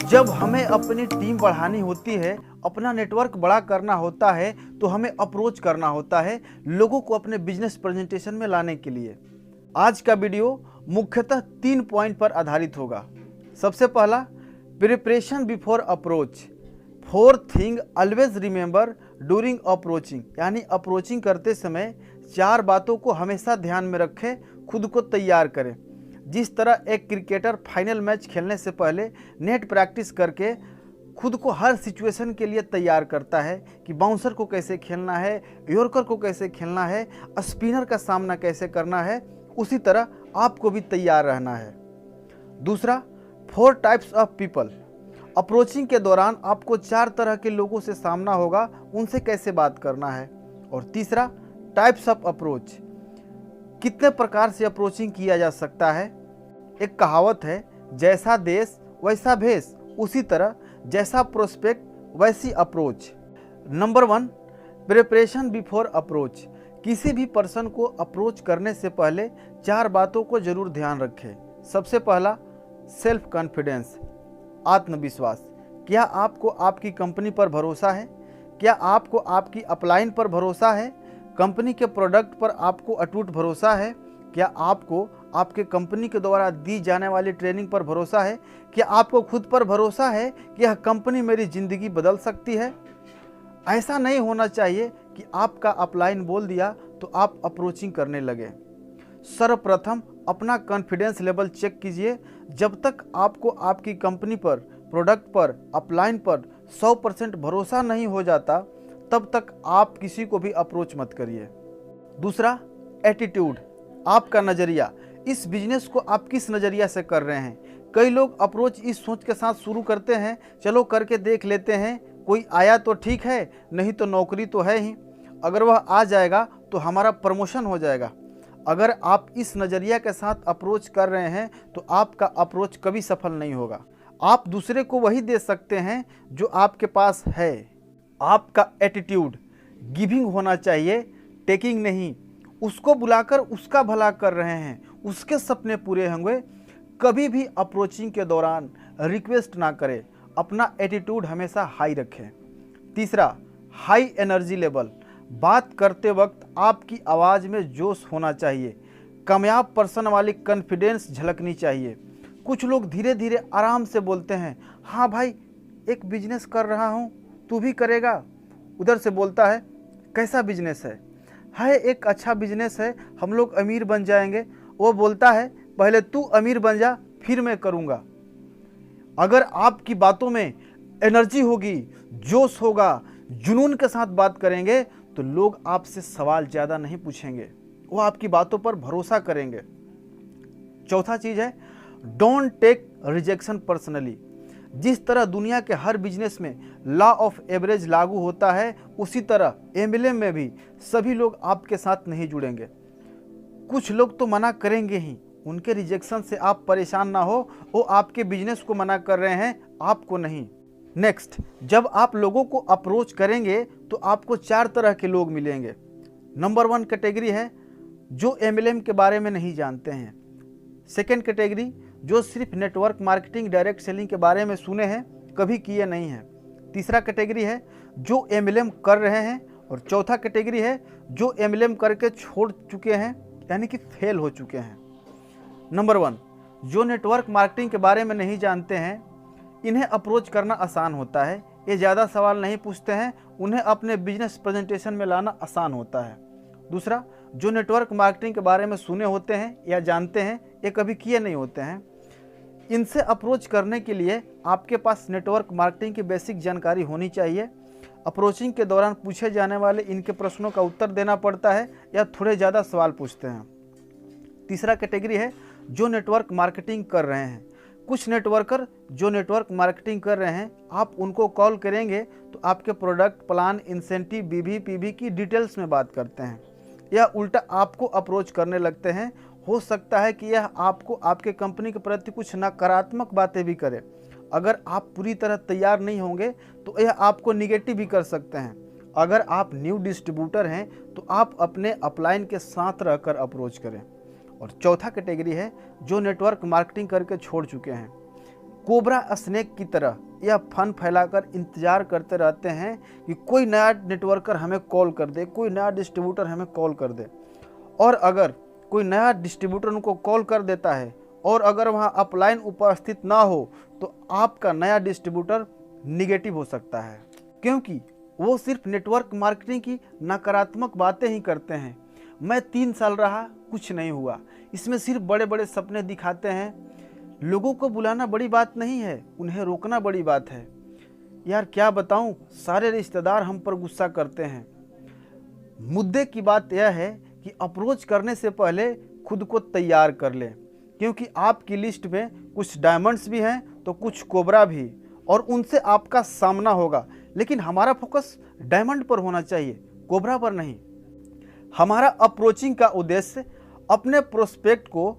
जब हमें अपनी टीम बढ़ानी होती है, अपना नेटवर्क बड़ा करना होता है, तो हमें अप्रोच करना होता है लोगों को अपने बिजनेस प्रेजेंटेशन में लाने के लिए। आज का वीडियो मुख्यतः 3 पॉइंट पर आधारित होगा। सबसे पहला, preparation before approach. 4 thing always remember during approaching, यानी अप्रोचिंग करते समय 4 बातों को हमेशा ध्यान में रखें, खुद को तैयार करें। जिस तरह एक क्रिकेटर फाइनल मैच खेलने से पहले नेट प्रैक्टिस करके खुद को हर सिचुएशन के लिए तैयार करता है कि बाउंसर को कैसे खेलना है, यॉर्कर को कैसे खेलना है, स्पिनर का सामना कैसे करना है, उसी तरह आपको भी तैयार रहना है। दूसरा, 4 टाइप्स ऑफ पीपल। अप्रोचिंग के दौरान आपको 4 तरह के लोगों से सामना होगा, उनसे कैसे बात करना है। और तीसरा, टाइप्स ऑफ अप्रोच। कितने प्रकार से अप्रोचिंग किया जा सकता है। एक कहावत है, जैसा देश वैसा भेष, उसी तरह जैसा प्रोस्पेक्ट वैसी approach. Number 1, preparation before approach. किसी भी पर्सन को अप्रोच करने से पहले 4 बातों को जरूर ध्यान रखें। सबसे पहला, सेल्फ कॉन्फिडेंस, आत्मविश्वास। क्या आपको आपकी कंपनी पर भरोसा है? क्या आपको आपकी अपलाइन पर भरोसा है? कंपनी के प्रोडक्ट पर आपको अटूट भरोसा है? क्या आपको आपके कंपनी के द्वारा दी जाने वाली ट्रेनिंग पर भरोसा है? क्या आपको खुद पर भरोसा है कि यह कंपनी मेरी ज़िंदगी बदल सकती है? ऐसा नहीं होना चाहिए कि आपका अपलाइन बोल दिया तो आप अप्रोचिंग करने लगे। सर्वप्रथम अपना कॉन्फिडेंस लेवल चेक कीजिए। जब तक आपको आपकी कंपनी पर, प्रोडक्ट पर, अपलाइन पर 100% भरोसा नहीं हो जाता, तब तक आप किसी को भी अप्रोच मत करिए। दूसरा, एटीट्यूड, आपका नज़रिया। इस बिजनेस को आप किस नज़रिया से कर रहे हैं। कई लोग अप्रोच इस सोच के साथ शुरू करते हैं, चलो करके देख लेते हैं, कोई आया तो ठीक है, नहीं तो नौकरी तो है ही, अगर वह आ जाएगा तो हमारा प्रमोशन हो जाएगा। अगर आप इस नज़रिया के साथ अप्रोच कर रहे हैं तो आपका अप्रोच कभी सफल नहीं होगा। आप दूसरे को वही दे सकते हैं जो आपके पास है। आपका एटीट्यूड गिविंग होना चाहिए, टेकिंग नहीं। उसको बुलाकर उसका भला कर रहे हैं, उसके सपने पूरे होंगे। कभी भी अप्रोचिंग के दौरान रिक्वेस्ट ना करें, अपना एटीट्यूड हमेशा हाई रखें। तीसरा, हाई एनर्जी लेवल। बात करते वक्त आपकी आवाज़ में जोश होना चाहिए। कामयाब पर्सन वाली कॉन्फिडेंस झलकनी चाहिए। कुछ लोग धीरे धीरे आराम से बोलते हैं, हाँ भाई एक बिजनेस कर रहा हूँ, तू भी करेगा। उधर से बोलता है, कैसा बिजनेस है? एक अच्छा बिजनेस है, हम लोग अमीर बन जाएंगे। वो बोलता है, पहले तू अमीर बन जा, फिर मैं करूँगा। अगर आपकी बातों में एनर्जी होगी, जोश होगा, जुनून के साथ बात करेंगे, तो लोग आपसे सवाल ज़्यादा नहीं पूछेंगे, वो आपकी बातों पर भरोसा करेंगे। चौथा चीज़ है, डोंट टेक रिजेक्शन पर्सनली। जिस तरह दुनिया के हर बिजनेस में लॉ ऑफ एवरेज लागू होता है, उसी तरह एमएलएम में भी सभी लोग आपके साथ नहीं जुड़ेंगे। कुछ लोग तो मना करेंगे ही, उनके रिजेक्शन से आप परेशान ना हो, वो आपके बिजनेस को मना कर रहे हैं, आपको नहीं। नेक्स्ट, जब आप लोगों को अप्रोच करेंगे तो आपको 4 तरह के लोग मिलेंगे। नंबर 1 कैटेगरी है जो एमएलएम के बारे में नहीं जानते हैं। सेकेंड कैटेगरी, जो सिर्फ नेटवर्क मार्केटिंग, डायरेक्ट सेलिंग के बारे में सुने हैं, कभी किए नहीं हैं। तीसरा कैटेगरी है जो एमएलएम कर रहे हैं। और चौथा कैटेगरी है जो एमएलएम करके छोड़ चुके हैं, यानी कि फेल हो चुके हैं। नंबर 1, जो नेटवर्क मार्केटिंग के बारे में नहीं जानते हैं, इन्हें अप्रोच करना आसान होता है। ये ज़्यादा सवाल नहीं पूछते हैं, उन्हें अपने बिजनेस प्रेजेंटेशन में लाना आसान होता है। दूसरा, जो नेटवर्क मार्केटिंग के बारे में सुने होते हैं या जानते हैं, ये कभी किए नहीं होते हैं। इनसे अप्रोच करने के लिए आपके पास नेटवर्क मार्केटिंग की बेसिक जानकारी होनी चाहिए। अप्रोचिंग के दौरान पूछे जाने वाले इनके प्रश्नों का उत्तर देना पड़ता है या थोड़े ज़्यादा सवाल पूछते हैं। तीसरा कैटेगरी है जो नेटवर्क मार्केटिंग कर रहे हैं। कुछ नेटवर्कर जो नेटवर्क मार्केटिंग कर रहे हैं, आप उनको कॉल करेंगे तो आपके प्रोडक्ट, प्लान, इंसेंटिव, बीवी, पीवी की डिटेल्स में बात करते हैं या उल्टा आपको अप्रोच करने लगते हैं। हो सकता है कि यह आपको आपके कंपनी के प्रति कुछ नकारात्मक बातें भी करे। अगर आप पूरी तरह तैयार नहीं होंगे तो यह आपको निगेटिव भी कर सकते हैं। अगर आप न्यू डिस्ट्रीब्यूटर हैं तो आप अपने अपलाइन के साथ रहकर अप्रोच करें। और चौथा कैटेगरी है जो नेटवर्क मार्केटिंग करके छोड़ चुके हैं। कोबरा स्नेक की तरह यह फन फैलाकर इंतजार करते रहते हैं कि कोई नया नेटवर्कर हमें कॉल कर दे, कोई नया डिस्ट्रीब्यूटर हमें कॉल कर दे। और अगर कोई नया डिस्ट्रीब्यूटर उनको कॉल कर देता है और अगर वहाँ अपलाइन उपस्थित ना हो तो आपका नया डिस्ट्रीब्यूटर निगेटिव हो सकता है, क्योंकि वो सिर्फ नेटवर्क मार्केटिंग की नकारात्मक बातें ही करते हैं। मैं 3 साल रहा, कुछ नहीं हुआ। इसमें सिर्फ बड़े बड़े सपने दिखाते हैं। लोगों को बुलाना बड़ी बात नहीं है, उन्हें रोकना बड़ी बात है। यार क्या बताऊं, सारे रिश्तेदार हम पर गुस्सा करते हैं। मुद्दे की बात यह है कि अप्रोच करने से पहले खुद को तैयार कर लें, क्योंकि आपकी लिस्ट में कुछ डायमंड्स भी हैं तो कुछ कोबरा भी, और उनसे आपका सामना होगा। लेकिन हमारा फोकस डायमंड पर होना चाहिए, कोबरा पर नहीं। हमारा अप्रोचिंग का उद्देश्य अपने प्रोस्पेक्ट को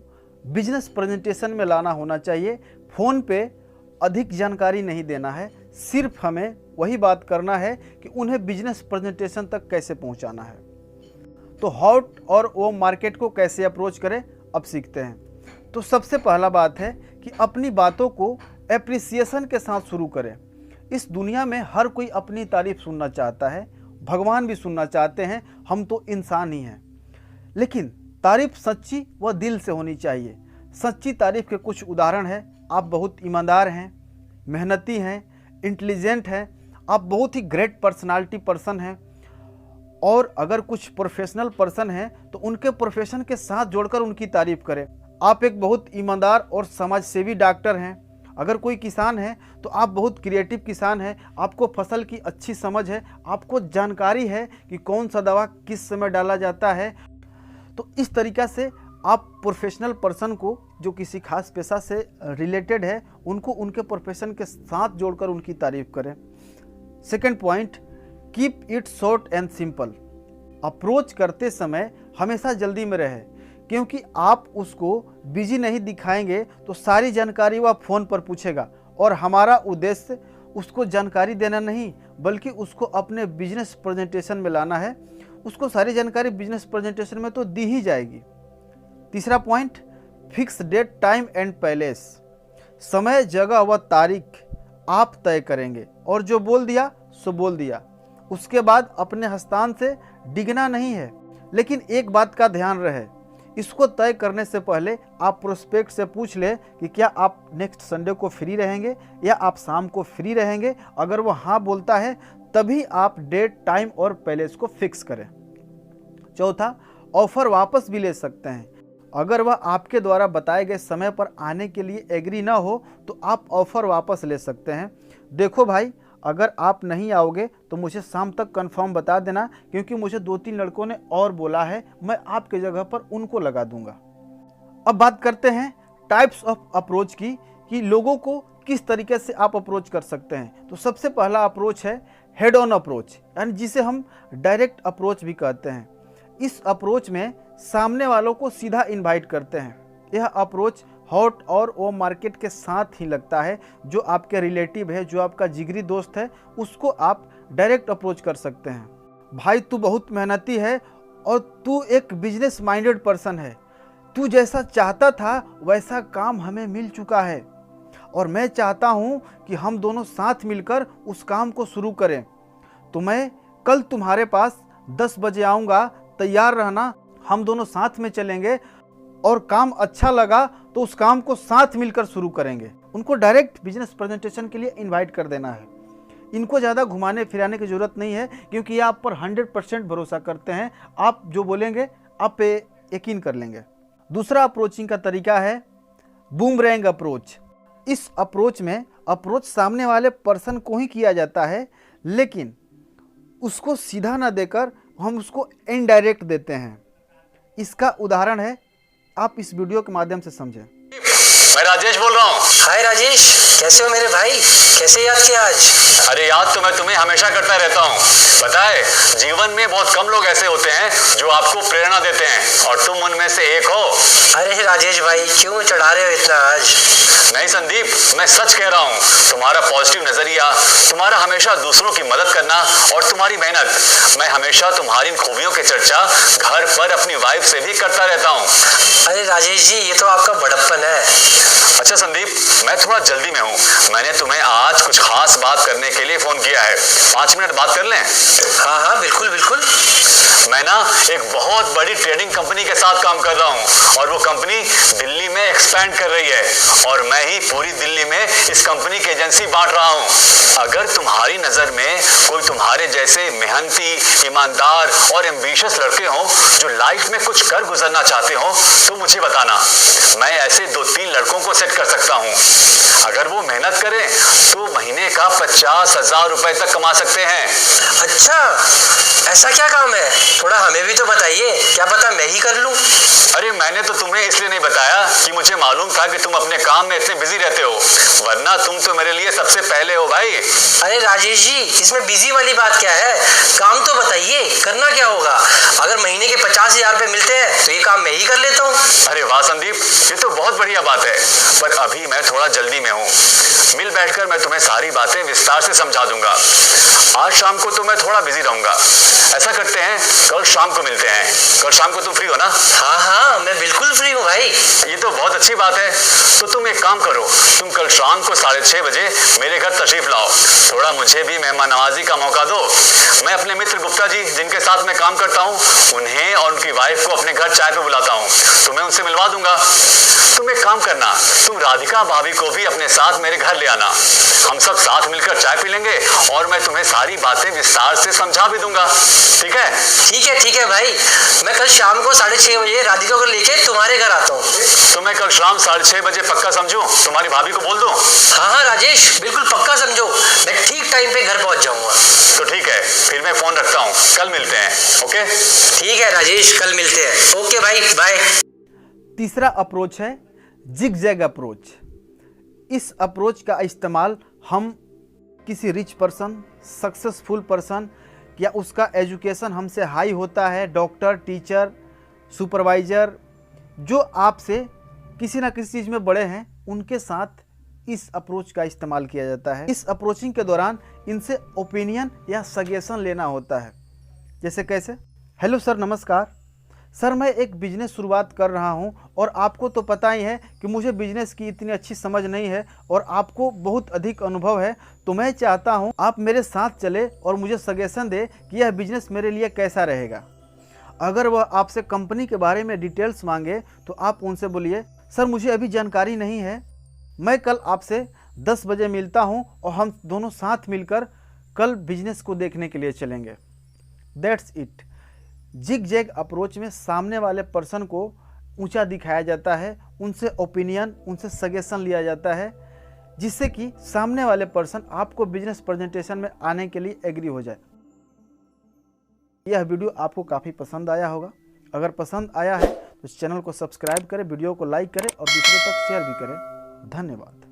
बिजनेस प्रेजेंटेशन में लाना होना चाहिए। फ़ोन पे अधिक जानकारी नहीं देना है, सिर्फ हमें वही बात करना है कि उन्हें बिजनेस प्रेजेंटेशन तक कैसे पहुंचाना है। तो हॉट और वो मार्केट को कैसे अप्रोच करें, अब सीखते हैं। तो सबसे पहला बात है कि अपनी बातों को एप्रिसिएशन के साथ शुरू करें। इस दुनिया में हर कोई अपनी तारीफ सुनना चाहता है, भगवान भी सुनना चाहते हैं, हम तो इंसान ही हैं। लेकिन तारीफ सच्ची व दिल से होनी चाहिए। सच्ची तारीफ के कुछ उदाहरण हैं। आप बहुत ईमानदार हैं, मेहनती हैं, इंटेलिजेंट हैं, आप बहुत ही ग्रेट पर्सनालिटी पर्सन हैं। और अगर कुछ प्रोफेशनल पर्सन हैं तो उनके प्रोफेशन के साथ जोड़कर उनकी तारीफ करें। आप एक बहुत ईमानदार और समाजसेवी डॉक्टर हैं। अगर कोई किसान है तो आप बहुत क्रिएटिव किसान हैं, आपको फसल की अच्छी समझ है, आपको जानकारी है कि कौन सा दवा किस समय डाला जाता है। तो इस तरीक़ा से आप प्रोफेशनल पर्सन को जो किसी खास पेशा से रिलेटेड है उनको उनके प्रोफेशन के साथ जोड़कर उनकी तारीफ करें। Second point, keep it short and simple. Approach करते समय हमेशा जल्दी में रहे, क्योंकि आप उसको बिजी नहीं दिखाएंगे तो सारी जानकारी वह फ़ोन पर पूछेगा। और हमारा उद्देश्य उसको जानकारी देना नहीं, बल्कि उसको अपने बिजनेस प्रेजेंटेशन में लाना है। उसको सारी जानकारी बिजनेस प्रेजेंटेशन में तो दी ही जाएगी। तीसरा point, fix date, time and place. समय, जगह व तारीख आप तय करेंगे, और जो बोल दिया सो बोल दिया। उसके बाद अपने हस्तान से डिगना नहीं है। लेकिन एक बात का ध्यान रहे, इसको तय करने से पहले आप प्रोस्पेक्ट से पूछ ले कि क्या आप नेक्स्ट संडे को फ्री रहेंगे या आप शाम को फ्री रहेंगे। अगर वो हाँ बोलता है तभी आप डेट, टाइम और पैलेस को फिक्स करें। चौथा, ऑफर वापस भी ले सकते हैं। अगर वह आपके द्वारा बताए गए समय पर आने के लिए एग्री ना हो तो आप ऑफ़र वापस ले सकते हैं। देखो भाई, अगर आप नहीं आओगे तो मुझे शाम तक कंफर्म बता देना, क्योंकि मुझे 2-3 लड़कों ने और बोला है, मैं आपके जगह पर उनको लगा दूंगा। अब बात करते हैं टाइप्स ऑफ अप्रोच की, कि लोगों को किस तरीके से आप अप्रोच कर सकते हैं। तो सबसे पहला अप्रोच है हेड ऑन अप्रोच, यानी जिसे हम डायरेक्ट अप्रोच भी कहते हैं। इस अप्रोच में सामने वालों को सीधा इनवाइट करते हैं। यह अप्रोच हॉट और वो मार्केट के साथ ही लगता है। जो आपके रिलेटिव है, जो आपका जिगरी दोस्त है, उसको आप डायरेक्ट अप्रोच कर सकते हैं। भाई तू बहुत मेहनती है और तू एक बिजनेस माइंडेड पर्सन है। तू जैसा चाहता था वैसा काम हमें मिल चुका है और मैं चाहता हूँ कि हम दोनों साथ मिलकर उस काम को शुरू करें। तो मैं कल तुम्हारे पास 10 बजे आऊँगा, तैयार रहना। हम दोनों साथ में चलेंगे और काम अच्छा लगा तो उस काम को साथ मिलकर शुरू करेंगे। उनको डायरेक्ट बिजनेस प्रेजेंटेशन के लिए इनवाइट कर देना है। इनको ज़्यादा घुमाने फिराने की ज़रूरत नहीं है, क्योंकि ये आप पर 100% भरोसा करते हैं। आप जो बोलेंगे आप पे यकीन कर लेंगे। दूसरा अप्रोचिंग का तरीका है बूमरैंग अप्रोच। इस अप्रोच में अप्रोच सामने वाले पर्सन को ही किया जाता है, लेकिन उसको सीधा ना देकर हम उसको इनडायरेक्ट देते हैं। इसका उदाहरण है, आप इस वीडियो के माध्यम से समझें। मैं राजेश बोल रहा हूँ। हाय राजेश, कैसे हो मेरे भाई? कैसे याद किया आज? अरे याद तो मैं तुम्हें हमेशा करता रहता हूँ। पता है, जीवन में बहुत कम लोग ऐसे होते हैं जो आपको प्रेरणा देते हैं और तुम उनमें से एक हो। अरे राजेश भाई, क्यों चढ़ा रहे हो इतना आज? नहीं संदीप, मैं सच कह रहा हूँ। तुम्हारा पॉजिटिव नजरिया, तुम्हारा हमेशा दूसरों की मदद करना और तुम्हारी मेहनत, मैं हमेशा तुम्हारी खूबियों की चर्चा घर पर अपनी वाइफ से भी करता रहता हूँ। अरे राजेश जी, ये तो आपका बड़प्पन है। अच्छा संदीप, मैं थोड़ा जल्दी में हूँ। मैंने तुम्हें आज कुछ खास बात करने के लिए फोन किया है। 5 मिनट बात कर लें? हाँ हाँ, बिल्कुल बिल्कुल। मैं ना एक बहुत बड़ी ट्रेडिंग कंपनी के साथ काम कर रहा हूँ और वो कंपनी दिल्ली में एक्सपैंड कर रही है और मैं ही पूरी दिल्ली में इस कंपनी की एजेंसी बांट रहा हूँ। अगर तुम्हारी नजर में कोई तुम्हारे जैसे मेहनती, ईमानदार और एम्बिशियस लड़के हों जो लाइफ में कुछ कर गुजरना चाहते हो तो मुझे बताना। मैं ऐसे 2-3 लड़कों को सेट कर सकता हूँ। अगर वो मेहनत करें तो महीने का 50,000 रुपए तक कमा सकते हैं। अच्छा, ऐसा क्या काम है? थोड़ा हमें भी तो बताइए, क्या पता मैं ही कर लूं। अरे मैंने तो तुम्हें इसलिए नहीं बताया कि मुझे मालूम था कि तुम अपने काम में इतने बिजी रहते हो, वरना तुम तो मेरे लिए सबसे पहले हो भाई। अरे राजेश जी, इसमें बिजी वाली बात क्या है? काम तो बताइए, करना क्या होगा? अगर महीने के 50,000 रुपए मिलते हैं तो ये काम मैं ही कर लेता हूँ। अरे वाह संदीप, ये तो बहुत बढ़िया बात है, पर अभी मैं थोड़ा जल्दी में हूँ। मिल बैठकर मैं तुम्हें सारी बातें विस्तार से समझा दूंगा। आज शाम को तो मैं थोड़ा बिजी रहूंगा। ऐसा करते हैं, कल शाम को मिलते हैं। कल शाम को तुम फ्री हो ना? हाँ हाँ, मैं बिल्कुल फ्री हूँ भाई। ये तो बहुत अच्छी बात है। तो तुम एक काम करो, तुम कल शाम को 6:30 बजे मेरे घर तशरीफ लाओ। थोड़ा मुझे भी मेहमान नवाजी का मौका दो। मैं अपने मित्र गुप्ता जी जिनके साथ मैं काम करता हूँ, उन्हें और उनकी वाइफ को अपने घर चाय पे बुलाता हूँ। तुम्हें उनसे मिलवा दूंगा। तुम एक काम करना, तुम राधिका भाभी को भी अपने साथ मेरे घर ले आना। हम सब साथ मिलकर चाय पी लेंगे और मैं तुम्हें सारी बातें विस्तार से समझा भी दूंगा। ठीक है? ठीक है भाई, मैं कल शाम को 6:30 बजे राधिका को लेके तुम्हारे घर आता हूँ। तो मैं कल शाम 6:30 बजे पक्का समझूं? तुम्हारी भाभी को बोल दूं? हाँ हाँ राजेश, बिल्कुल पक्का समझो, मैं ठीक टाइम पे घर पहुंच जाऊंगा। तो ठीक है, फिर मैं फोन रखता हूँ, कल मिलते हैं। ओके? ठीक है राजेश, कल मिलते हैं। ओके भाई, बाय। तीसरा अप्रोच है जिग-जैग अप्रोच। इस अप्रोच का इस्तेमाल हम किसी रिच पर्सन, सक्सेसफुल पर्सन या उसका एजुकेशन हमसे हाई होता है, डॉक्टर, टीचर, सुपरवाइज़र, जो आपसे किसी ना किसी चीज़ में बड़े हैं, उनके साथ इस अप्रोच का इस्तेमाल किया जाता है। इस अप्रोचिंग के दौरान इनसे ओपिनियन या सजेशन लेना होता है। जैसे कैसे? हेलो सर, नमस्कार सर, मैं एक बिजनेस शुरुआत कर रहा हूं और आपको तो पता ही है कि मुझे बिजनेस की इतनी अच्छी समझ नहीं है और आपको बहुत अधिक अनुभव है, तो मैं चाहता हूं आप मेरे साथ चले और मुझे सजेशन दे कि यह बिजनेस मेरे लिए कैसा रहेगा। अगर वह आपसे कंपनी के बारे में डिटेल्स मांगे तो आप उनसे बोलिए, सर मुझे अभी जानकारी नहीं है, मैं कल आपसे 10 बजे मिलता हूं और हम दोनों साथ मिलकर कल बिजनेस को देखने के लिए चलेंगे। That's it. जिग-जैग अप्रोच में सामने वाले पर्सन को ऊंचा दिखाया जाता है, उनसे ओपिनियन, उनसे सजेशन लिया जाता है, जिससे कि सामने वाले पर्सन आपको बिजनेस प्रेजेंटेशन में आने के लिए एग्री हो जाए। यह वीडियो आपको काफ़ी पसंद आया होगा। अगर पसंद आया है तो चैनल को सब्सक्राइब करें, वीडियो को लाइक करें और दूसरों तक शेयर भी करें। धन्यवाद।